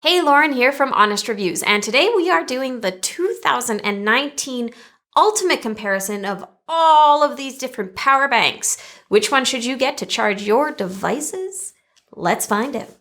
Hey, Lauren here from Honest Reviews, and today we are doing the 2019 ultimate comparison of all of these different power banks. Which one should you get to charge your devices? Let's find out.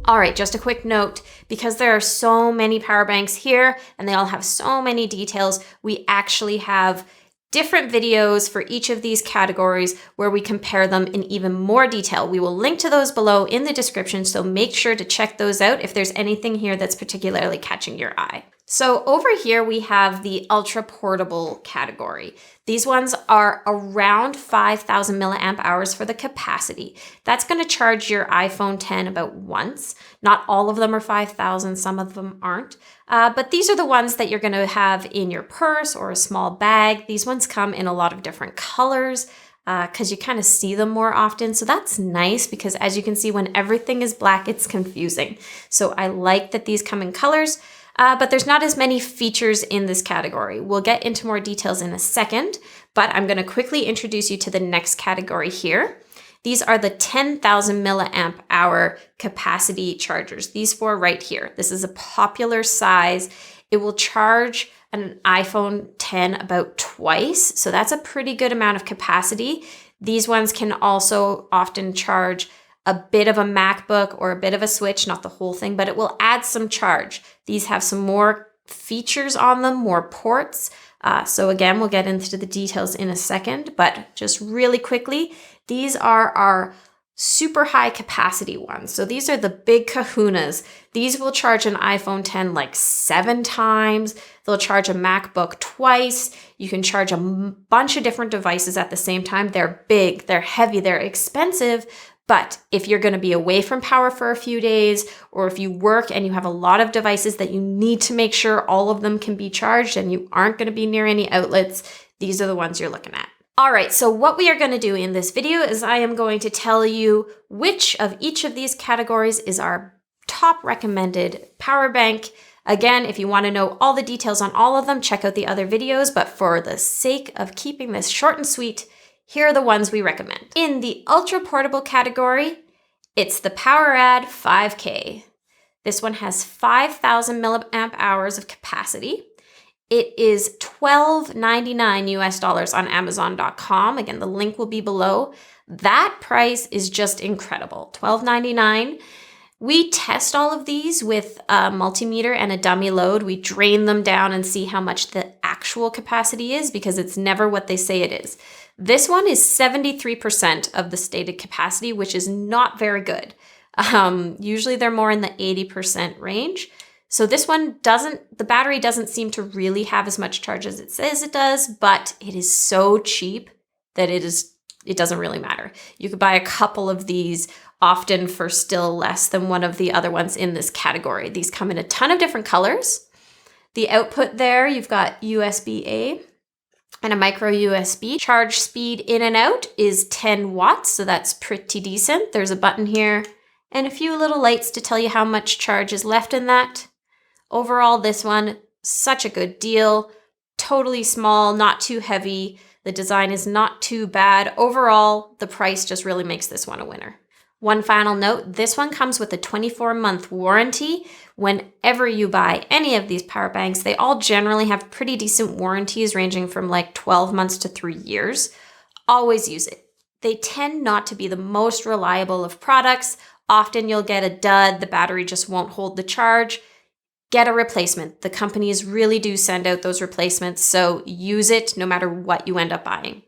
All right, just a quick note, because there are so many power banks here and they all have so many details, we actually have different videos for each of these categories where we compare them in even more detail. We will link to those below in the description, so make sure to check those out if there's anything here that's particularly catching your eye. So over here we have the ultra portable category. These ones are around 5,000 milliamp hours for the capacity. That's going to charge your iPhone 10 about once. Not all of them are 5,000, some of them aren't. But these are the ones that you're going to have in your purse or a small bag. These ones come in a lot of different colors because you kind of see them more often. So that's nice because, as you can see, when everything is black, it's confusing. So I like that these come in colors. But there's not as many features in this category. We'll get into more details in a second, but I'm going to quickly introduce you to the next category here. These are the 10,000 milliamp hour capacity chargers. These four right here. This is a popular size. It will charge an iPhone 10 about twice. So that's a pretty good amount of capacity. These ones can also often charge a bit of a MacBook or a bit of a Switch, not the whole thing, but it will add some charge. These have some more features on them, more ports. So again, we'll get into the details in a second, but just really quickly, these are our super high capacity ones. So these are the big kahunas. These will charge an iPhone 10 like 7 times. They'll charge a MacBook twice. You can charge a bunch of different devices at the same time. They're big, they're heavy, they're expensive. But if you're going to be away from power for a few days, or if you work and you have a lot of devices that you need to make sure all of them can be charged and you aren't going to be near any outlets, these are the ones you're looking at. All right, so what we are going to do in this video is I am going to tell you which of each of these categories is our top recommended power bank. Again, if you want to know all the details on all of them, check out the other videos, but for the sake of keeping this short and sweet, here are the ones we recommend. In the ultra portable category, it's the poweradd 5K. This one has 5,000 milliamp hours of capacity. It is $12.99 US on Amazon.com. Again, the link will be below. That price is just incredible, $12.99. We test all of these with a multimeter and a dummy load. We drain them down and see how much the actual capacity is because it's never what they say it is. This one is 73% of the stated capacity, which is not very good. Usually they're more in the 80% range. So this one the battery doesn't seem to really have as much charge as it says it does, but it is so cheap that it doesn't really matter. You could buy a couple of these often for still less than one of the other ones in this category. These come in a ton of different colors. The output there, you've got USB-A and a micro USB. Charge speed in and out is 10 watts, so that's pretty decent. There's a button here and a few little lights to tell you how much charge is left in that. Overall, this one, such a good deal. Totally small, not too heavy. The design is not too bad. Overall, the price just really makes this one a winner. One final note, this one comes with a 24-month warranty. Whenever you buy any of these power banks, they all generally have pretty decent warranties ranging from like 12 months to 3 years. Always use it. They tend not to be the most reliable of products. Often you'll get a dud, the battery just won't hold the charge. Get a replacement. The companies really do send out those replacements, so use it no matter what you end up buying.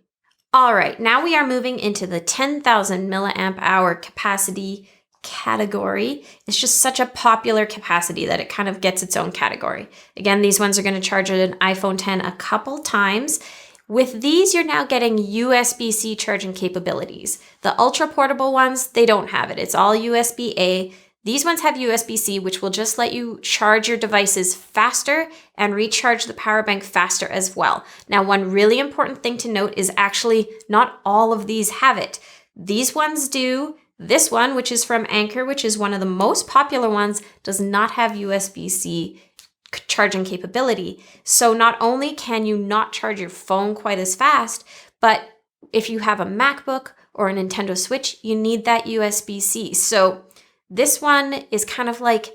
All right, now we are moving into the 10,000 milliamp hour capacity category. It's just such a popular capacity that it kind of gets its own category. Again, these ones are going to charge an iPhone 10 a couple times. With these, you're now getting USB-C charging capabilities. The ultra portable ones, they don't have it. It's all USB-A. These ones have USB-C, which will just let you charge your devices faster and recharge the power bank faster as well. Now, one really important thing to note is actually not all of these have it. These ones do. This one, which is from Anker, which is one of the most popular ones, does not have USB-C charging capability. So not only can you not charge your phone quite as fast, but if you have a MacBook or a Nintendo Switch, you need that USB-C. So this one is kind of like,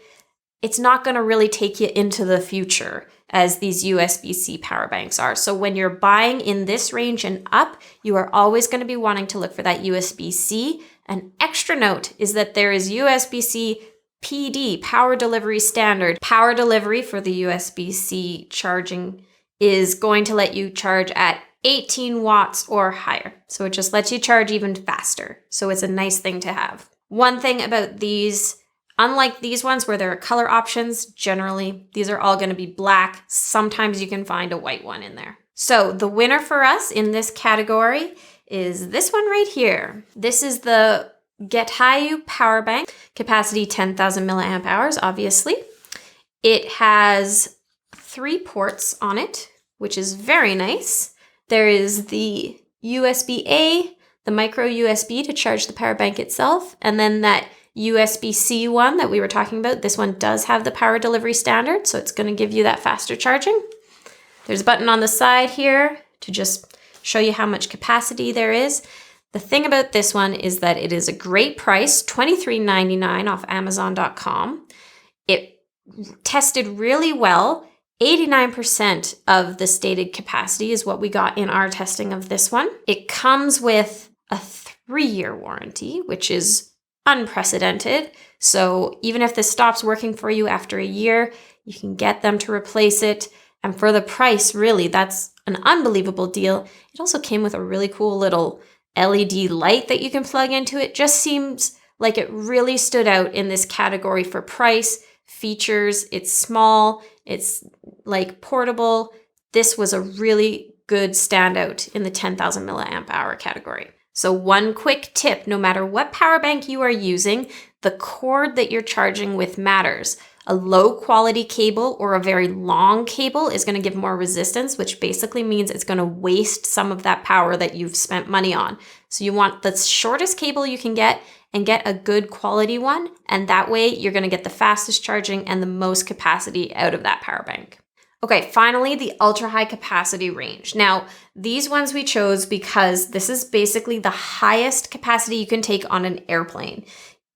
it's not going to really take you into the future as these USB-C power banks are. So when you're buying in this range and up, you are always going to be wanting to look for that USB-C. An extra note is that there is USB-C PD, power delivery standard. Power delivery for the USB-C charging is going to let you charge at 18 watts or higher. So it just lets you charge even faster. So it's a nice thing to have. One thing about these, unlike these ones where there are color options, generally these are all going to be black. Sometimes you can find a white one in there. So the winner for us in this category is this one right here. This is the Getihu power bank, capacity 10,000 milliamp hours, obviously. It has 3 ports on it, which is very nice. There is the USB-A, the micro USB to charge the power bank itself, and then that USB-C one that we were talking about. This one does have the power delivery standard, so it's going to give you that faster charging. There's a button on the side here to just show you how much capacity there is. The thing about this one is that it is a great price, $23.99 off Amazon.com. It tested really well. 89% of the stated capacity is what we got in our testing of this one. It comes with a 3-year warranty, which is unprecedented. So even if this stops working for you after a year, you can get them to replace it. And for the price, really, that's an unbelievable deal. It also came with a really cool little LED light that you can plug into it. Just seems like it really stood out in this category for price, features. It's small, it's like portable. This was a really good standout in the 10,000 milliamp hour category. So one quick tip, no matter what power bank you are using, the cord that you're charging with matters. A low quality cable or a very long cable is going to give more resistance, which basically means it's going to waste some of that power that you've spent money on. So you want the shortest cable you can get and get a good quality one. And that way you're going to get the fastest charging and the most capacity out of that power bank. Okay, finally, the ultra high capacity range. Now, these ones we chose because this is basically the highest capacity you can take on an airplane.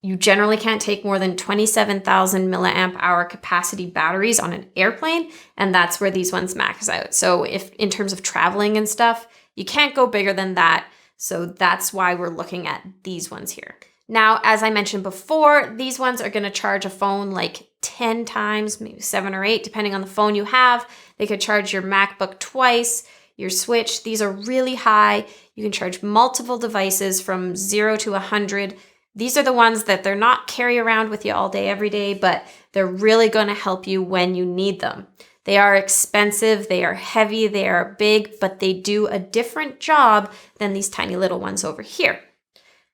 You generally can't take more than 27,000 milliamp hour capacity batteries on an airplane, and that's where these ones max out. So if in terms of traveling and stuff, you can't go bigger than that. So that's why we're looking at these ones here. Now, as I mentioned before, these ones are going to charge a phone like 10 times, maybe 7 or 8, depending on the phone you have. They could charge your MacBook twice, your Switch. These are really high. You can charge multiple devices from 0 to 100. These are the ones that they're not carry around with you all day, every day, but they're really going to help you when you need them. They are expensive, they are heavy, they are big, but they do a different job than these tiny little ones over here.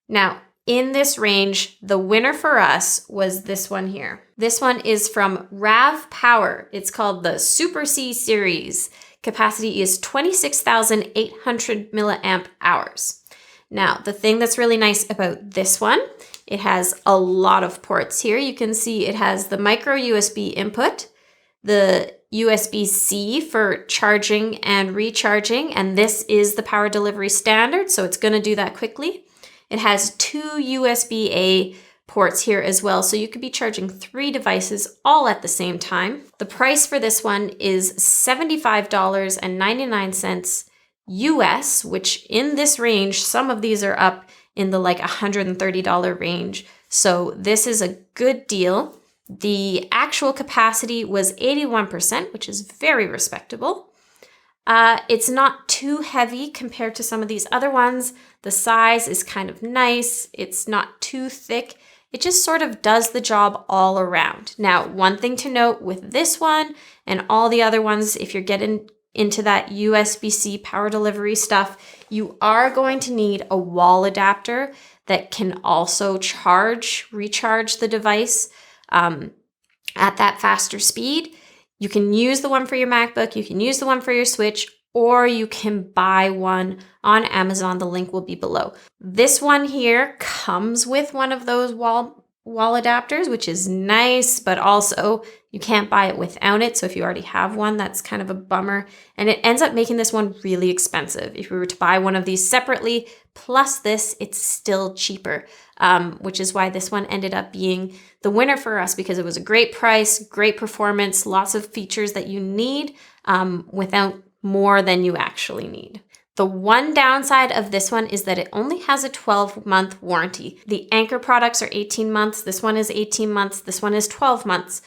Now, in this range, the winner for us was this one here. This one is from ravpower. It's called the Super C series. Capacity is 26,800 milliamp hours. Now, the thing that's really nice about this one, it has a lot of ports here. You can see it has the micro USB input, the USB-C for charging and recharging, and this is the power delivery standard, so it's going to do that quickly. It has 2 USB-A ports here as well, so you could be charging 3 devices all at the same time. The price for this one is $75.99 US, which in this range, some of these are up in the like $130 range. So this is a good deal. The actual capacity was 81%, which is very respectable. It's not too heavy compared to some of these other ones. The size is kind of nice. It's not too thick. It just sort of does the job all around. Now, one thing to note with this one and all the other ones, if you're getting into that USB-C power delivery stuff, you are going to need a wall adapter that can also recharge the device at that faster speed. You can use the one for your MacBook, you can use the one for your Switch, or you can buy one on Amazon. The link will be below. This one here comes with one of those wall wall adapters, which is nice, but also you can't buy it without it. So if you already have one, that's kind of a bummer. And it ends up making this one really expensive. If we were to buy one of these separately, plus this, it's still cheaper, which is why this one ended up being the winner for us, because it was a great price, great performance, lots of features that you need without more than you actually need. The one downside of this one is that it only has a 12-month warranty. The Anker products are 18 months. This one is 18 months. This one is 12 months.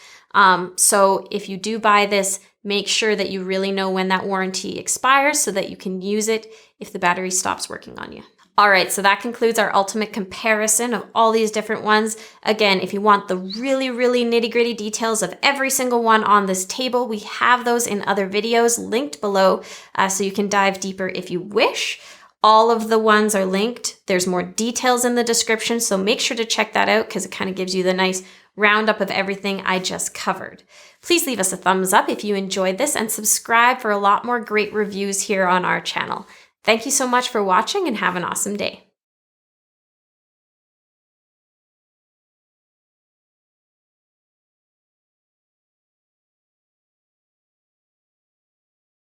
So if you do buy this, make sure that you really know when that warranty expires so that you can use it if the battery stops working on you. All right, so that concludes our ultimate comparison of all these different ones. Again, if you want the really, really nitty-gritty details of every single one on this table, we have those in other videos linked below, so you can dive deeper if you wish. All of the ones are linked. There's more details in the description, so make sure to check that out because it kind of gives you the nice roundup of everything I just covered. Please leave us a thumbs up if you enjoyed this and subscribe for a lot more great reviews here on our channel. Thank you so much for watching and have an awesome day.